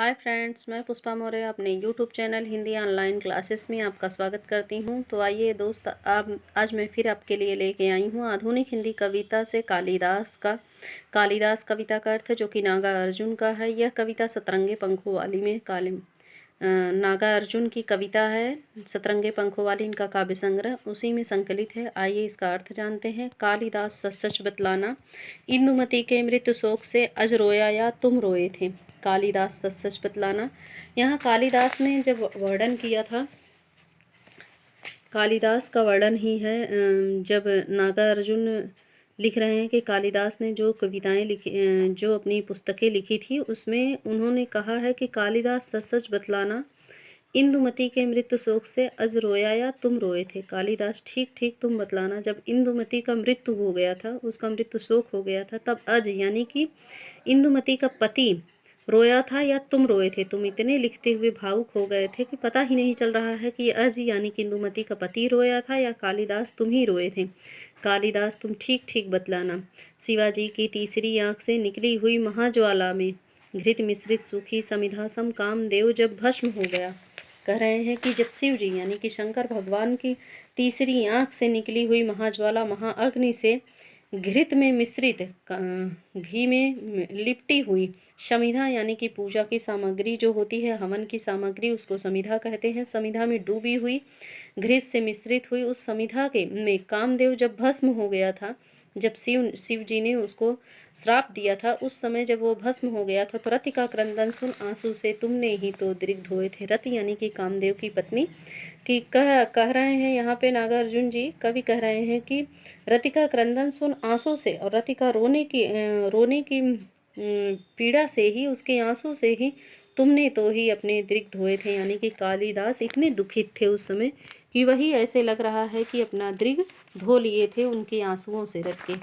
Hi friends, मैं पुष्पा मौर्य अपने YouTube channel Hindi online classes में आपका स्वागत करती हूं। तो आइए दोस्त, आज मैं फिर आपके लिए लेके आई हूं आधुनिक हिंदी कविता से कालिदास कविता का अर्थ, जो कि नागा अर्जुन का है। यह कविता सतरंगे पंखों वाली में नागा अर्जुन की कविता है। सतरंगे पंखों वाली इनका काव्य संग्रह उसी में संकलित है। आइए इसका अर्थ जानते हैं। कालिदास सच सच बतलाना, इंदुमती के मृत्यु शोक से अज रोया या तुम रोए थे। कालिदास सच सच बतलाना, यहाँ कालिदास ने जब वर्णन किया था, कालिदास का वर्णन ही है। जब नागा अर्जुन लिख रहे हैं कि कालिदास ने जो कविताएं लिखी, जो अपनी पुस्तकें लिखी थी, उसमें उन्होंने कहा है कि कालिदास सच सच बतलाना, इंदुमती के मृत्यु शोक से अज रोया या तुम रोए थे। कालिदास ठीक ठीक तुम बतलाना, जब इंदुमती का मृत्यु हो गया था, उसका मृत्यु शोक हो गया था, तब अज यानी कि इंदुमती का पति रोया था या तुम रोए थे। तुम इतने लिखते हुए भावुक हो गए थे कि पता ही नहीं चल रहा है कि ये अज यानी कि इंदुमती का पति रोया था या कालिदास तुम ही रोए थे। कालिदास तुम ठीक ठीक बतलाना, शिवाजी की तीसरी आंख से निकली हुई महाज्वाला में घृत मिश्रित सूखी समिधा सम कामदेव जब भस्म हो गया। कह रहे हैं कि जब शिव जी यानी कि शंकर भगवान की तीसरी आंख से निकली हुई महाज्वाला महाअग्नि से घृत में मिश्रित घी में लिपटी हुई समिधा यानी कि पूजा की सामग्री जो होती है, हवन की सामग्री, उसको समिधा कहते हैं। समिधा में डूबी हुई घृत से मिश्रित हुई उस समिधा के में कामदेव जब भस्म हो गया था, जब शिव जी ने उसको श्राप दिया था, उस समय जब वो भस्म हो गया था, तो रति का क्रंदन सुन आंसू से तुमने ही तो दृग्ध धोए थे। रति यानी कि कामदेव की पत्नी की कह रहे हैं यहाँ पे नागार्जुन जी, कवि कह रहे हैं कि रति का क्रंदन सुन आंसू से, और रति का रोने की पीड़ा से ही, उसके आंसू से ही तुमने तो ही अपने दृग्ध धोए थे। यानी कि कालिदास इतने दुखित थे उस समय कि वही ऐसे लग रहा है कि अपना दृग्ध धो लिए थे उनके आंसुओं से रट के।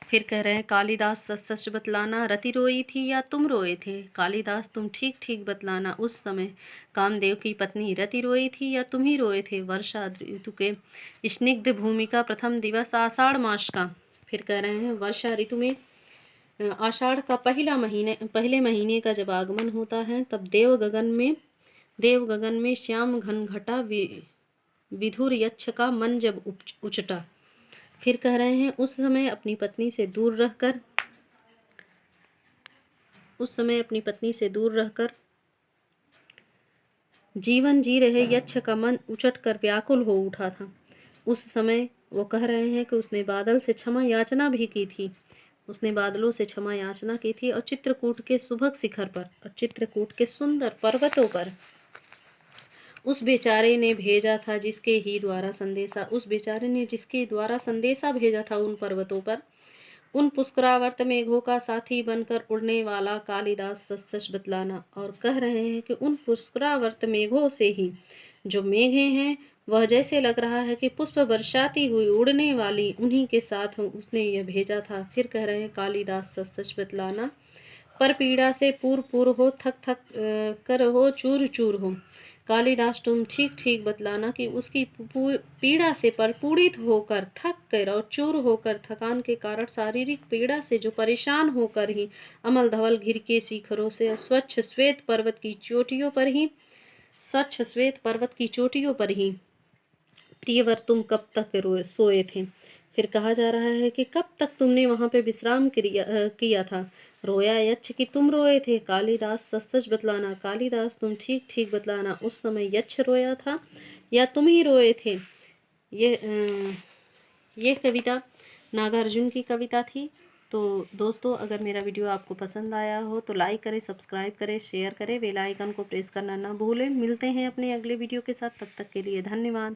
फिर कह रहे हैं कालिदास सच सच बतलाना, रति रोई थी या तुम रोए थे। कालिदास तुम ठीक ठीक बतलाना, उस समय कामदेव की पत्नी रति रोई थी या तुम ही रोए थे। वर्षा ऋतु के स्निग्ध भूमि का प्रथम दिवस आषाढ़ मास का। फिर कह रहे हैं वर्षा ऋतु में आषाढ़ का पहले महीने का जब आगमन होता है, तब देव गगन में श्याम घन घटा विधुर यक्ष का मन जब उचटा। फिर कह रहे हैं उस समय अपनी पत्नी से दूर रहकर जीवन जी रहे यक्ष का मन उचट कर व्याकुल हो उठा था। उस समय वो कह रहे हैं कि उसने बादल से क्षमा याचना भी की थी, उसने बादलों से क्षमा याचना की थी, और चित्रकूट के सुभग शिखर पर और चित्रकूट के सुंदर पर्वतों पर उस बेचारे ने जिसके द्वारा संदेशा भेजा था उन पर्वतों पर, उन पुष्करावर्त मेघों का साथी बनकर उड़ने वाला कालिदास सच सच बतलाना। और कह रहे हैं कि उन पुष्करावर्त मेघों से ही जो मेघे हैं, वह जैसे लग रहा है कि पुष्प बरसाती हुई उड़ने वाली उन्हीं के साथ उसने यह भेजा था। फिर कह रहे हैं कालिदास सच सच बतलाना, पर पीड़ा से पूर हो, थक थक कर हो, चूर चूर हो। कालिदास तुम ठीक ठीक बतलाना कि उसकी पीड़ा से परपूरित होकर, थक कर और चूर होकर, थकान के कारण शारीरिक पीड़ा से जो परेशान होकर ही अमल धवल घिर के शिखरों से स्वच्छ श्वेत पर्वत की चोटियों पर ही प्रियवर तुम कब तक सोए थे। फिर कहा जा रहा है कि कब तक तुमने वहां पे विश्राम किया था। रोया यक्ष कि तुम रोए थे। कालिदास सच सच बतलाना, कालिदास तुम ठीक ठीक बतलाना, उस समय यक्ष रोया था या तुम ही रोए थे। ये कविता नागार्जुन की कविता थी। तो दोस्तों, अगर मेरा वीडियो आपको पसंद आया हो तो लाइक करें, सब्सक्राइब करें, शेयर करें, बेल आइकन को प्रेस करना ना भूलें। मिलते हैं अपने अगले वीडियो के साथ, तब तक के लिए धन्यवाद।